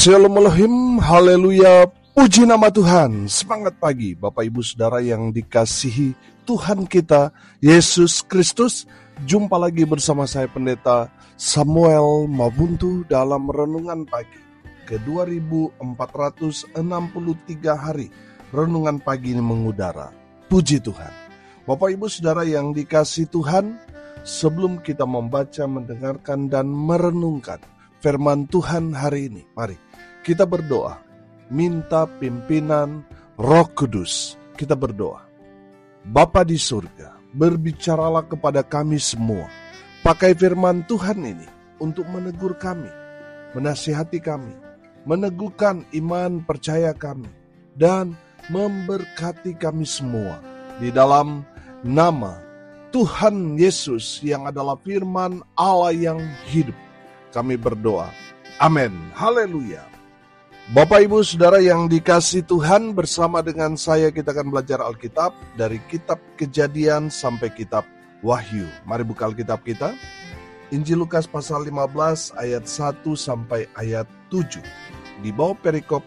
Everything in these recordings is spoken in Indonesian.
Shalom Elohim, haleluya, puji nama Tuhan. Semangat pagi Bapak Ibu Saudara yang dikasihi Tuhan kita Yesus Kristus. Jumpa lagi bersama saya Pendeta Samuel Mabuntu dalam Renungan Pagi ke 2463 hari. Renungan pagi ini mengudara. Puji Tuhan. Bapak Ibu Saudara yang dikasihi Tuhan, sebelum kita membaca, mendengarkan dan merenungkan firman Tuhan hari ini, mari kita berdoa, minta pimpinan Roh Kudus. Kita berdoa. Bapa di surga, berbicaralah kepada kami semua. Pakai firman Tuhan ini untuk menegur kami, menasihati kami, meneguhkan iman percaya kami, dan memberkati kami semua. Di dalam nama Tuhan Yesus yang adalah firman Allah yang hidup, kami berdoa. Amin. Haleluya. Bapak Ibu Saudara yang dikasihi Tuhan, bersama dengan saya kita akan belajar Alkitab dari kitab Kejadian sampai kitab Wahyu. Mari buka Alkitab kita. Injil Lukas pasal 15 ayat 1 sampai ayat 7. Di bawah perikop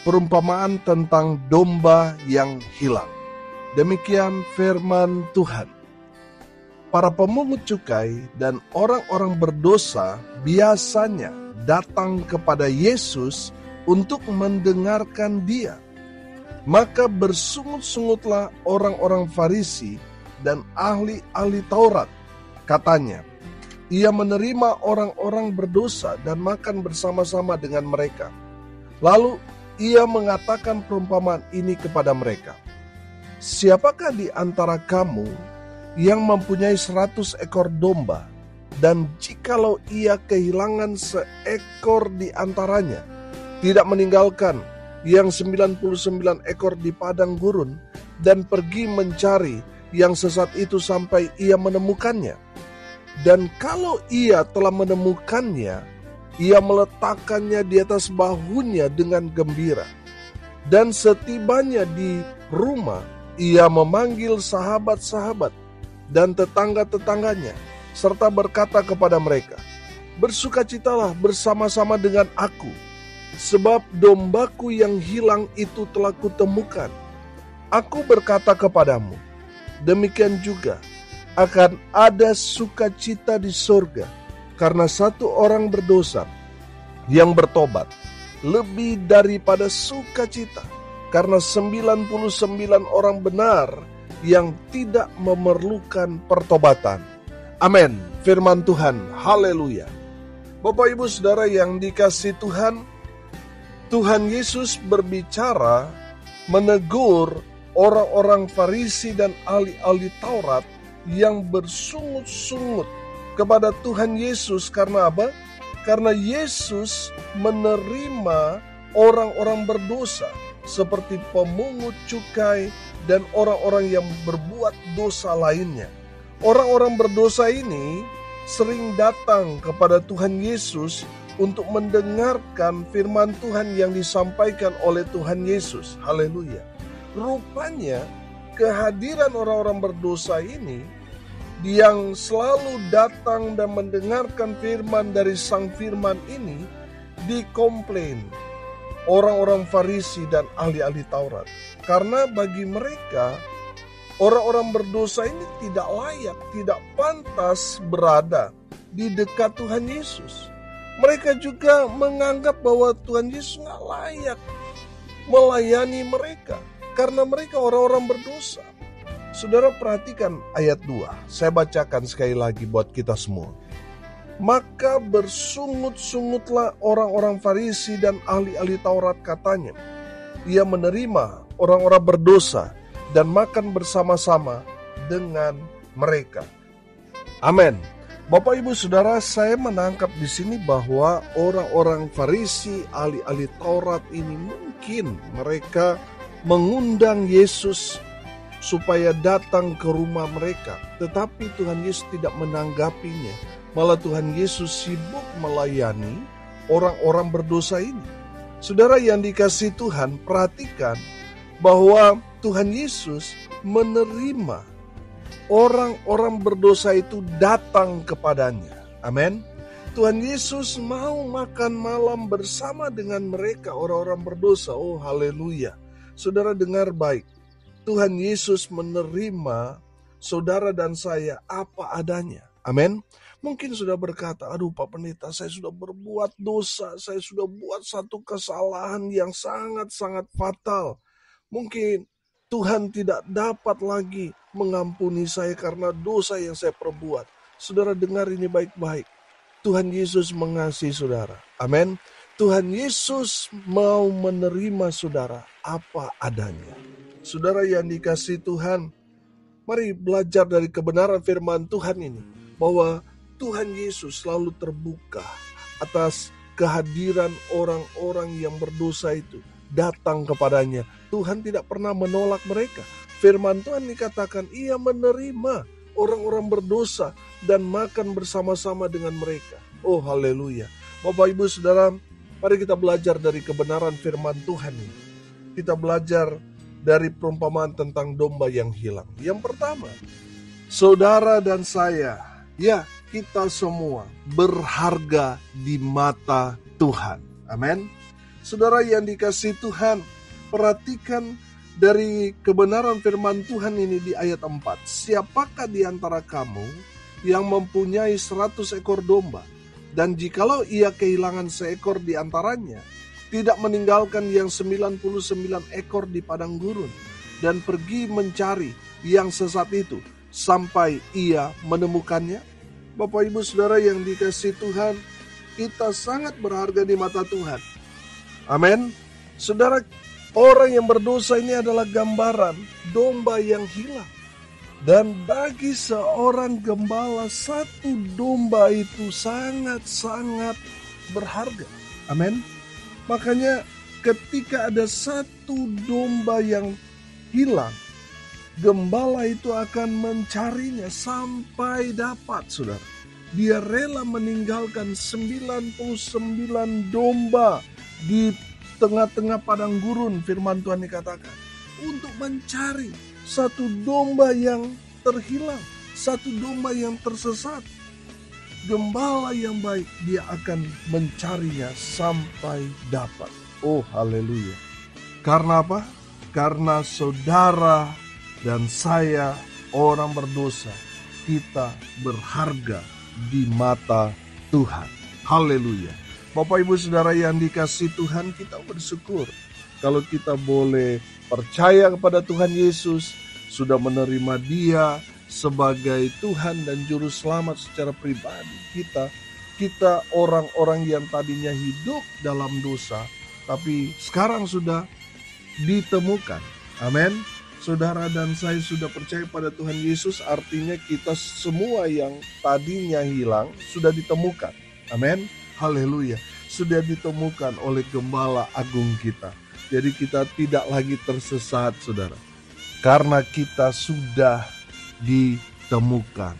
perumpamaan tentang domba yang hilang. Demikian firman Tuhan. Para pemungut cukai dan orang-orang berdosa biasanya datang kepada Yesus untuk mendengarkan Dia. Maka bersungut-sungutlah orang-orang Farisi dan ahli-ahli Taurat. Katanya, Ia menerima orang-orang berdosa dan makan bersama-sama dengan mereka. Lalu Ia mengatakan perumpamaan ini kepada mereka. Siapakah di antara kamu yang mempunyai 100 ekor domba, dan jikalau ia kehilangan seekor di antaranya, tidak meninggalkan yang 99 ekor di padang gurun, dan pergi mencari yang sesat itu sampai ia menemukannya. Dan kalau ia telah menemukannya, ia meletakkannya di atas bahunya dengan gembira. Dan setibanya di rumah, ia memanggil sahabat-sahabat dan tetangga-tetangganya, serta berkata kepada mereka, bersukacitalah bersama-sama dengan aku, sebab dombaku yang hilang itu telah kutemukan. Aku berkata kepadamu, demikian juga akan ada sukacita di surga, karena satu orang berdosa yang bertobat, lebih daripada sukacita, karena 99 orang benar yang tidak memerlukan pertobatan. Amin. Firman Tuhan. Haleluya. Bapak Ibu Saudara yang dikasihi Tuhan, Tuhan Yesus berbicara menegur orang-orang Farisi dan ahli-ahli Taurat yang bersungut-sungut kepada Tuhan Yesus. Karena apa? Karena Yesus menerima orang-orang berdosa seperti pemungut cukai dan orang-orang yang berbuat dosa lainnya. Orang-orang berdosa ini sering datang kepada Tuhan Yesus untuk mendengarkan firman Tuhan yang disampaikan oleh Tuhan Yesus. Haleluya. Rupanya kehadiran orang-orang berdosa ini yang selalu datang dan mendengarkan firman dari sang firman ini dikomplain orang-orang Farisi dan ahli-ahli Taurat. Karena bagi mereka, orang-orang berdosa ini tidak layak, tidak pantas berada di dekat Tuhan Yesus. Mereka juga menganggap bahwa Tuhan Yesus nggak layak melayani mereka, karena mereka orang-orang berdosa. Saudara perhatikan ayat 2, saya bacakan sekali lagi buat kita semua. Maka bersungut-sungutlah orang-orang Farisi dan ahli-ahli Taurat, katanya, Ia menerima orang-orang berdosa dan makan bersama-sama dengan mereka. Amin. Bapak Ibu Saudara, saya menangkap di sini bahwa orang-orang Farisi, ahli-ahli Taurat ini mungkin mereka mengundang Yesus supaya datang ke rumah mereka, tetapi Tuhan Yesus tidak menanggapinya. Malah Tuhan Yesus sibuk melayani orang-orang berdosa ini. Saudara yang dikasihi Tuhan, perhatikan bahwa Tuhan Yesus menerima orang-orang berdosa itu datang kepadanya. Amin. Tuhan Yesus mau makan malam bersama dengan mereka orang-orang berdosa. Oh haleluya. Saudara dengar baik. Tuhan Yesus menerima saudara dan saya apa adanya. Amin. Mungkin sudah berkata, aduh Pak Pendeta, saya sudah berbuat dosa. Saya sudah buat satu kesalahan yang sangat-sangat fatal. Mungkin Tuhan tidak dapat lagi mengampuni saya karena dosa yang saya perbuat. Saudara dengar ini baik-baik. Tuhan Yesus mengasihi saudara. Amin. Tuhan Yesus mau menerima saudara apa adanya. Saudara yang dikasihi Tuhan, mari belajar dari kebenaran firman Tuhan ini. Bahwa Tuhan Yesus selalu terbuka atas kehadiran orang-orang yang berdosa itu. Datang kepadanya. Tuhan tidak pernah menolak mereka. Firman Tuhan dikatakan ia menerima orang-orang berdosa dan makan bersama-sama dengan mereka. Oh haleluya. Bapak Ibu Saudara, mari kita belajar dari kebenaran firman Tuhan ini. Kita belajar dari perumpamaan tentang domba yang hilang. Yang pertama, saudara dan saya, ya kita semua berharga di mata Tuhan. Amin. Saudara yang dikasihi Tuhan, perhatikan dari kebenaran firman Tuhan ini di ayat 4. Siapakah di antara kamu yang mempunyai 100 ekor domba, dan jikalau ia kehilangan seekor di antaranya, tidak meninggalkan yang 99 ekor di padang gurun, dan pergi mencari yang sesat itu sampai ia menemukannya? Bapak Ibu Saudara yang dikasihi Tuhan, kita sangat berharga di mata Tuhan. Amin. Saudara, orang yang berdosa ini adalah gambaran domba yang hilang. Dan bagi seorang gembala, satu domba itu sangat-sangat berharga. Amin. Makanya ketika ada satu domba yang hilang, gembala itu akan mencarinya sampai dapat, saudara. Dia rela meninggalkan 99 domba di tengah-tengah padang gurun, firman Tuhan dikatakan, untuk mencari satu domba yang terhilang, satu domba yang tersesat. Gembala yang baik, dia akan mencarinya sampai dapat. Oh haleluya. Karena apa? Karena saudara dan saya orang berdosa, kita berharga di mata Tuhan. Haleluya. Bapak Ibu Saudara yang dikasihi Tuhan, kita bersyukur kalau kita boleh percaya kepada Tuhan Yesus, sudah menerima Dia sebagai Tuhan dan Juru Selamat secara pribadi kita. Kita orang-orang yang tadinya hidup dalam dosa, tapi sekarang sudah ditemukan. Amin. Saudara dan saya sudah percaya pada Tuhan Yesus, artinya kita semua yang tadinya hilang sudah ditemukan. Amin. Haleluya. Sudah ditemukan oleh Gembala Agung kita. Jadi kita tidak lagi tersesat, saudara. Karena kita sudah ditemukan.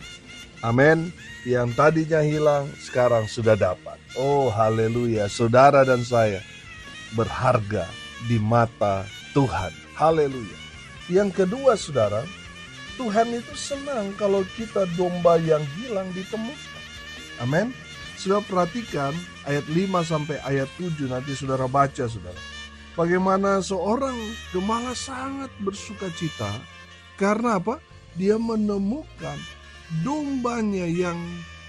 Amin. Yang tadinya hilang sekarang sudah dapat. Oh haleluya. Saudara dan saya berharga di mata Tuhan. Haleluya. Yang kedua, saudara, Tuhan itu senang kalau kita domba yang hilang ditemukan. Amin. Saudara perhatikan ayat 5 sampai ayat 7, nanti saudara baca, saudara. Bagaimana seorang gembala sangat bersuka cita. Karena apa? Dia menemukan dombanya yang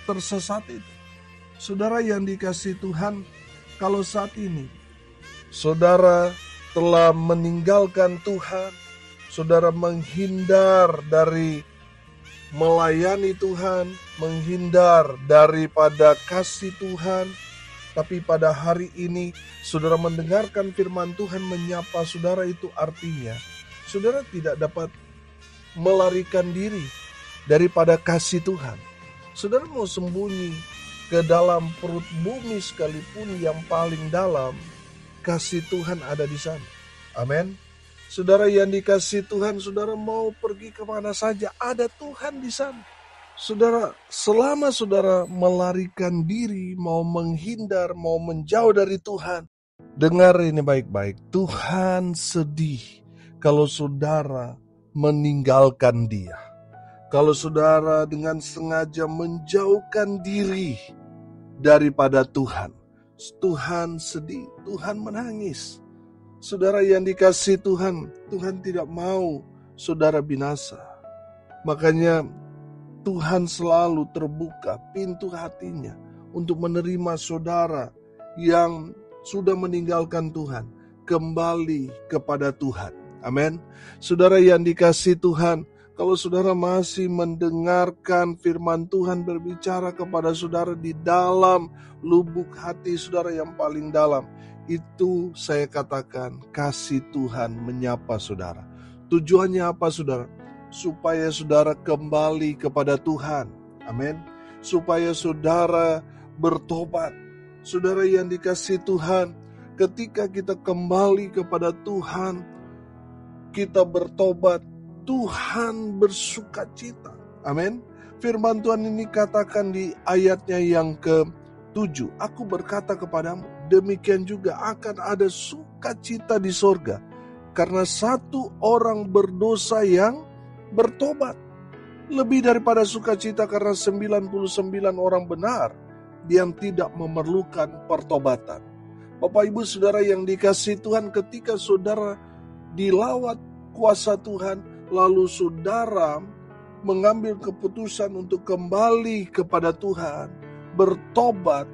tersesat itu. Saudara yang dikasihi Tuhan, kalau saat ini saudara telah meninggalkan Tuhan, saudara menghindar dari melayani Tuhan, menghindar daripada kasih Tuhan, tapi pada hari ini saudara mendengarkan firman Tuhan menyapa saudara, itu artinya saudara tidak dapat melarikan diri daripada kasih Tuhan. Saudara mau sembunyi ke dalam perut bumi sekalipun yang paling dalam, kasih Tuhan ada di sana. Amin. Saudara yang dikasihi Tuhan, saudara mau pergi kemana saja, ada Tuhan di sana. Saudara, selama saudara melarikan diri, mau menghindar, mau menjauh dari Tuhan, dengar ini baik-baik, Tuhan sedih kalau saudara meninggalkan Dia. Kalau saudara dengan sengaja menjauhkan diri daripada Tuhan. Tuhan sedih, Tuhan menangis. Saudara yang dikasihi Tuhan, Tuhan tidak mau saudara binasa. Makanya Tuhan selalu terbuka pintu hatinya untuk menerima saudara yang sudah meninggalkan Tuhan kembali kepada Tuhan. Amin. Saudara yang dikasihi Tuhan, kalau saudara masih mendengarkan firman Tuhan berbicara kepada saudara di dalam lubuk hati saudara yang paling dalam, itu saya katakan kasih Tuhan menyapa saudara. Tujuannya apa saudara? Supaya saudara kembali kepada Tuhan. Amin. Supaya saudara bertobat. Saudara yang dikasihi Tuhan, ketika kita kembali kepada Tuhan, kita bertobat, Tuhan bersukacita. Amin. Firman Tuhan ini katakan di ayatnya yang ke-7, aku berkata kepadamu, demikian juga akan ada sukacita di sorga, karena satu orang berdosa yang bertobat. Lebih daripada sukacita karena 99 orang benar yang tidak memerlukan pertobatan. Bapak Ibu Saudara yang dikasihi Tuhan, ketika saudara dilawat kuasa Tuhan, lalu saudara mengambil keputusan untuk kembali kepada Tuhan, bertobat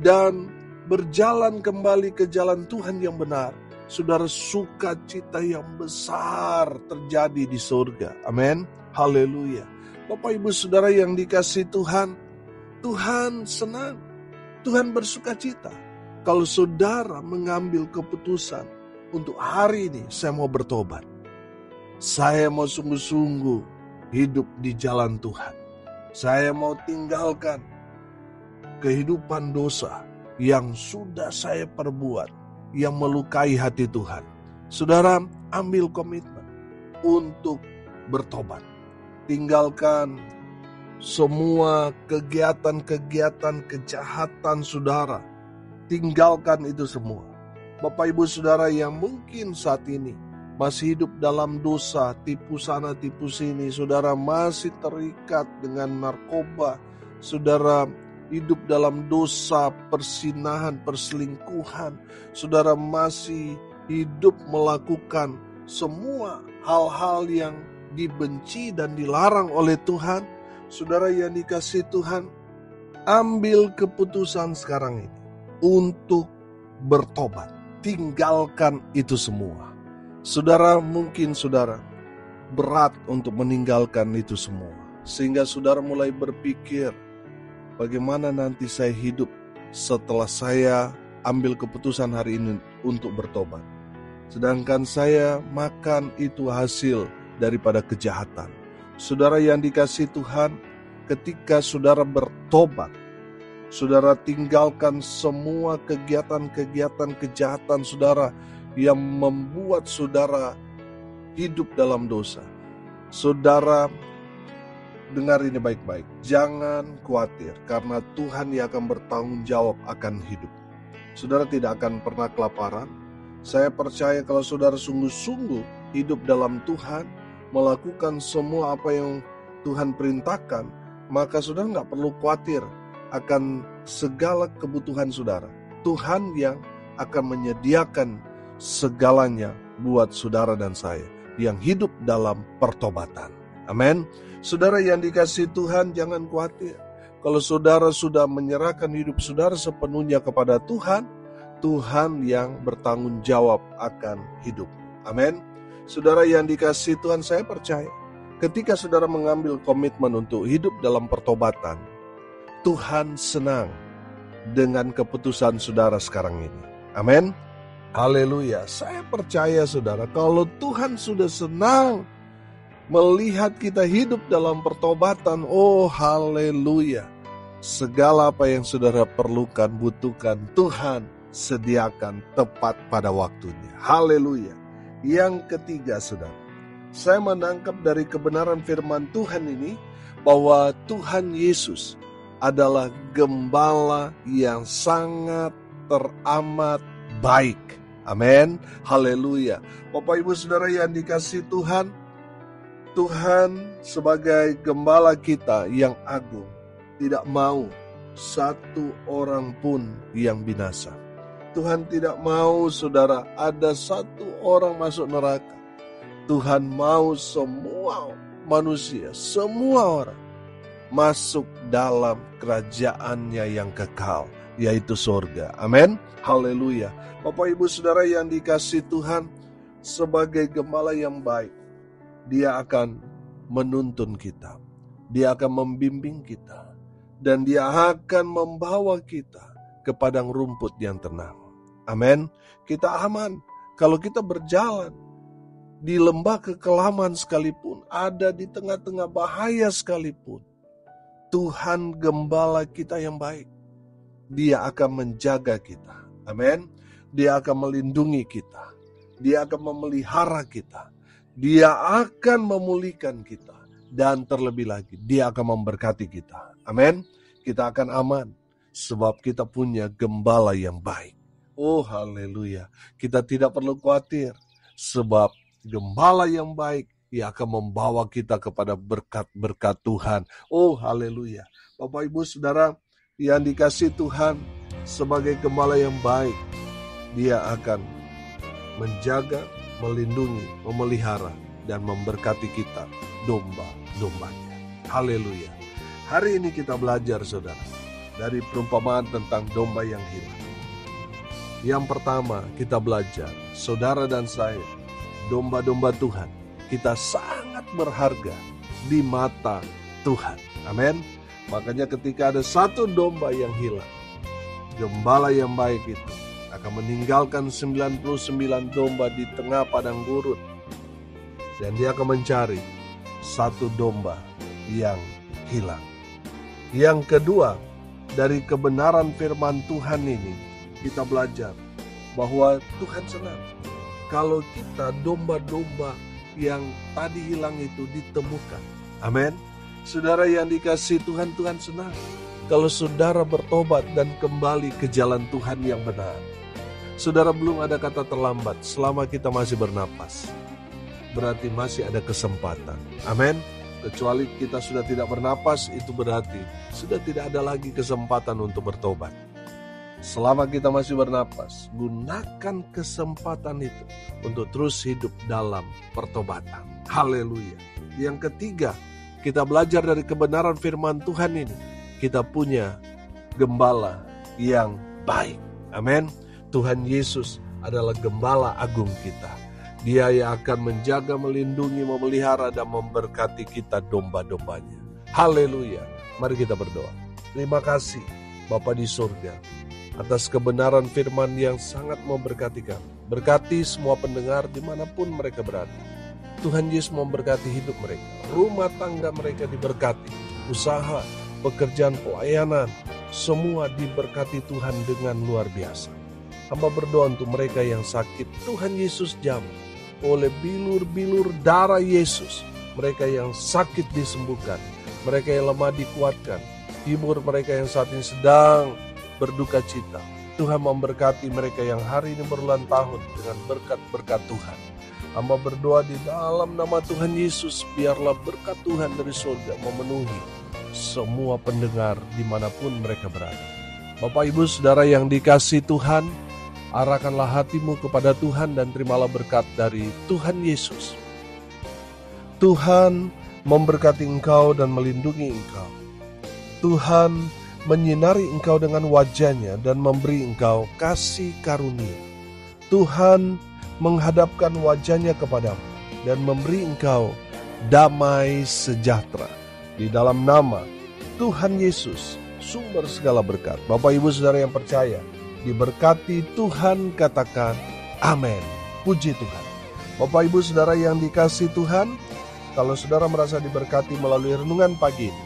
dan berjalan kembali ke jalan Tuhan yang benar, saudara, sukacita yang besar terjadi di surga. Amin. Haleluya. Bapak Ibu Saudara yang dikasihi Tuhan, Tuhan senang, Tuhan bersukacita kalau saudara mengambil keputusan untuk hari ini saya mau bertobat. Saya mau sungguh-sungguh hidup di jalan Tuhan. Saya mau tinggalkan kehidupan dosa yang sudah saya perbuat, yang melukai hati Tuhan. Saudara, ambil komitmen untuk bertobat. Tinggalkan semua kegiatan-kegiatan kejahatan saudara. Tinggalkan itu semua. Bapak Ibu Saudara yang mungkin saat ini masih hidup dalam dosa, tipu sana tipu sini, saudara masih terikat dengan narkoba, saudara hidup dalam dosa, persinahan, perselingkuhan, saudara masih hidup melakukan semua hal-hal yang dibenci dan dilarang oleh Tuhan, saudara yang dikasihi Tuhan, ambil keputusan sekarang ini untuk bertobat. Tinggalkan itu semua. Saudara, mungkin saudara berat untuk meninggalkan itu semua, sehingga saudara mulai berpikir, bagaimana nanti saya hidup setelah saya ambil keputusan hari ini untuk bertobat. Sedangkan saya makan itu hasil daripada kejahatan. Saudara yang dikasihi Tuhan, ketika saudara bertobat, saudara tinggalkan semua kegiatan-kegiatan kejahatan saudara yang membuat saudara hidup dalam dosa. Saudara, dengar ini baik-baik. Jangan khawatir, karena Tuhan yang akan bertanggung jawab akan hidup. Saudara tidak akan pernah kelaparan. Saya percaya kalau saudara sungguh-sungguh hidup dalam Tuhan, melakukan semua apa yang Tuhan perintahkan, maka saudara nggak perlu khawatir akan segala kebutuhan saudara. Tuhan yang akan menyediakan segalanya buat saudara dan saya yang hidup dalam pertobatan. Amin. Saudara yang dikasihi Tuhan, jangan khawatir. Kalau saudara sudah menyerahkan hidup saudara sepenuhnya kepada Tuhan, Tuhan yang bertanggung jawab akan hidup. Amin. Saudara yang dikasihi Tuhan, saya percaya ketika saudara mengambil komitmen untuk hidup dalam pertobatan, Tuhan senang dengan keputusan saudara sekarang ini. Amin. Haleluya. Saya percaya saudara, kalau Tuhan sudah senang melihat kita hidup dalam pertobatan, oh haleluya. Segala apa yang saudara perlukan, butuhkan, Tuhan sediakan tepat pada waktunya. Haleluya. Yang ketiga saudara, saya menangkap dari kebenaran firman Tuhan ini bahwa Tuhan Yesus adalah gembala yang sangat teramat baik. Amin. Haleluya. Bapak Ibu Saudara yang dikasihi Tuhan, Tuhan sebagai gembala kita yang agung tidak mau satu orang pun yang binasa. Tuhan tidak mau saudara ada satu orang masuk neraka. Tuhan mau semua manusia, semua orang masuk dalam kerajaannya yang kekal, yaitu surga. Amin. Haleluya. Bapak ibu saudara yang dikasihi Tuhan, sebagai gembala yang baik, Dia akan menuntun kita, Dia akan membimbing kita, dan Dia akan membawa kita ke padang rumput yang tenang. Amin. Kita aman kalau kita berjalan di lembah kekelaman sekalipun, ada di tengah-tengah bahaya sekalipun. Tuhan gembala kita yang baik, Dia akan menjaga kita. Amin. Dia akan melindungi kita, Dia akan memelihara kita, Dia akan memulihkan kita, dan terlebih lagi Dia akan memberkati kita. Amin. Kita akan aman sebab kita punya gembala yang baik. Oh haleluya. Kita tidak perlu khawatir sebab gembala yang baik Dia akan membawa kita kepada berkat-berkat Tuhan. Oh haleluya. Bapak ibu saudara yang dikasihi Tuhan, sebagai gembala yang baik, Dia akan menjaga, melindungi, memelihara, dan memberkati kita, domba-dombanya. Haleluya. Hari ini kita belajar saudara dari perumpamaan tentang domba yang hilang. Yang pertama kita belajar, saudara dan saya, domba-domba Tuhan, kita sangat berharga di mata Tuhan. Amin. Makanya ketika ada satu domba yang hilang, gembala yang baik itu akan meninggalkan 99 domba di tengah padang gurun, dan Dia akan mencari satu domba yang hilang. Yang kedua, dari kebenaran firman Tuhan ini kita belajar bahwa Tuhan senang kalau kita domba-domba yang tadi hilang itu ditemukan. Amin. Saudara yang dikasihi Tuhan, Tuhan senang kalau saudara bertobat dan kembali ke jalan Tuhan yang benar. Saudara, belum ada kata terlambat selama kita masih bernapas. Berarti masih ada kesempatan. Amin. Kecuali kita sudah tidak bernapas, itu berarti sudah tidak ada lagi kesempatan untuk bertobat. Selama kita masih bernapas, gunakan kesempatan itu untuk terus hidup dalam pertobatan. Haleluya. Yang ketiga, kita belajar dari kebenaran firman Tuhan ini. Kita punya gembala yang baik. Amin. Tuhan Yesus adalah gembala agung kita. Dia yang akan menjaga, melindungi, memelihara, dan memberkati kita domba-dombanya. Haleluya. Mari kita berdoa. Terima kasih Bapa di surga atas kebenaran firman yang sangat memberkati kami. Berkati semua pendengar dimanapun mereka berada. Tuhan Yesus memberkati hidup mereka. Rumah tangga mereka diberkati. Usaha, pekerjaan, pelayanan, semua diberkati Tuhan dengan luar biasa. Hamba berdoa untuk mereka yang sakit. Tuhan Yesus jamah oleh bilur-bilur darah Yesus. Mereka yang sakit disembuhkan. Mereka yang lemah dikuatkan. Hibur mereka yang saat ini sedang berduka cita. Tuhan memberkati mereka yang hari ini berulang tahun dengan berkat-berkat Tuhan. Hamba berdoa di dalam nama Tuhan Yesus, biarlah berkat Tuhan dari surga memenuhi semua pendengar dimanapun mereka berada. Bapak ibu saudara yang dikasihi Tuhan, arahkanlah hatimu kepada Tuhan dan terimalah berkat dari Tuhan Yesus. Tuhan memberkati engkau dan melindungi engkau. Tuhan menyinari engkau dengan wajah-Nya dan memberi engkau kasih karunia. Tuhan menghadapkan wajah-Nya kepadamu dan memberi engkau damai sejahtera. Di dalam nama Tuhan Yesus, sumber segala berkat. Bapak ibu saudara yang percaya, diberkati Tuhan, katakan amin. Puji Tuhan. Bapak ibu saudara yang dikasihi Tuhan, kalau saudara merasa diberkati melalui renungan pagi ini,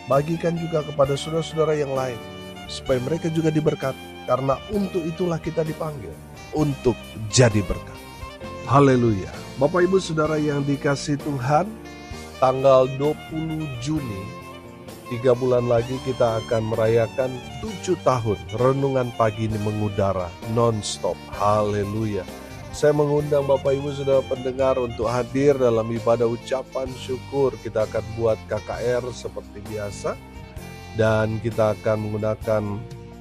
bagikan juga kepada saudara-saudara yang lain, supaya mereka juga diberkati. Karena untuk itulah kita dipanggil, untuk jadi berkat. Haleluya. Bapak ibu saudara yang dikasihi Tuhan, tanggal 20 Juni, 3 bulan lagi kita akan merayakan 7 tahun renungan pagi ini mengudara non-stop. Haleluya. Saya mengundang Bapak Ibu Saudara pendengar untuk hadir dalam ibadah ucapan syukur. Kita akan buat KKR seperti biasa dan kita akan menggunakan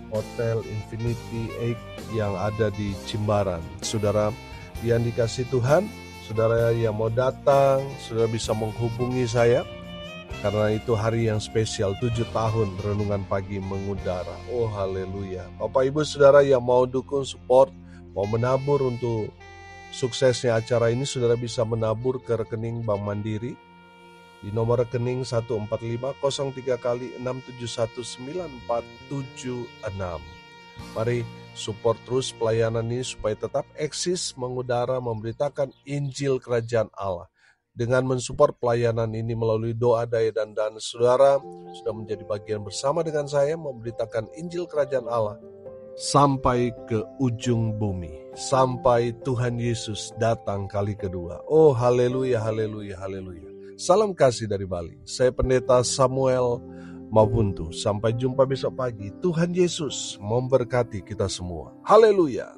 Hotel Infinity Egg yang ada di Jimbaran. Saudara yang dikasih Tuhan, saudara yang mau datang, saudara bisa menghubungi saya, karena itu hari yang spesial, 7 tahun Renungan Pagi mengudara. Oh haleluya. Bapak Ibu Saudara yang mau dukung, support, mau menabur untuk suksesnya acara ini, saudara bisa menabur ke rekening Bank Mandiri di nomor rekening 14503 kali 6719476. Mari support terus pelayanan ini supaya tetap eksis, mengudara, memberitakan Injil Kerajaan Allah. Dengan mensupport pelayanan ini melalui doa, daya, dan dana, saudara sudah menjadi bagian bersama dengan saya memberitakan Injil Kerajaan Allah sampai ke ujung bumi, sampai Tuhan Yesus datang kali kedua. Oh haleluya, haleluya, haleluya. Salam kasih dari Bali. Saya Pendeta Samuel Mabuntu. Sampai jumpa besok pagi. Tuhan Yesus memberkati kita semua. Haleluya.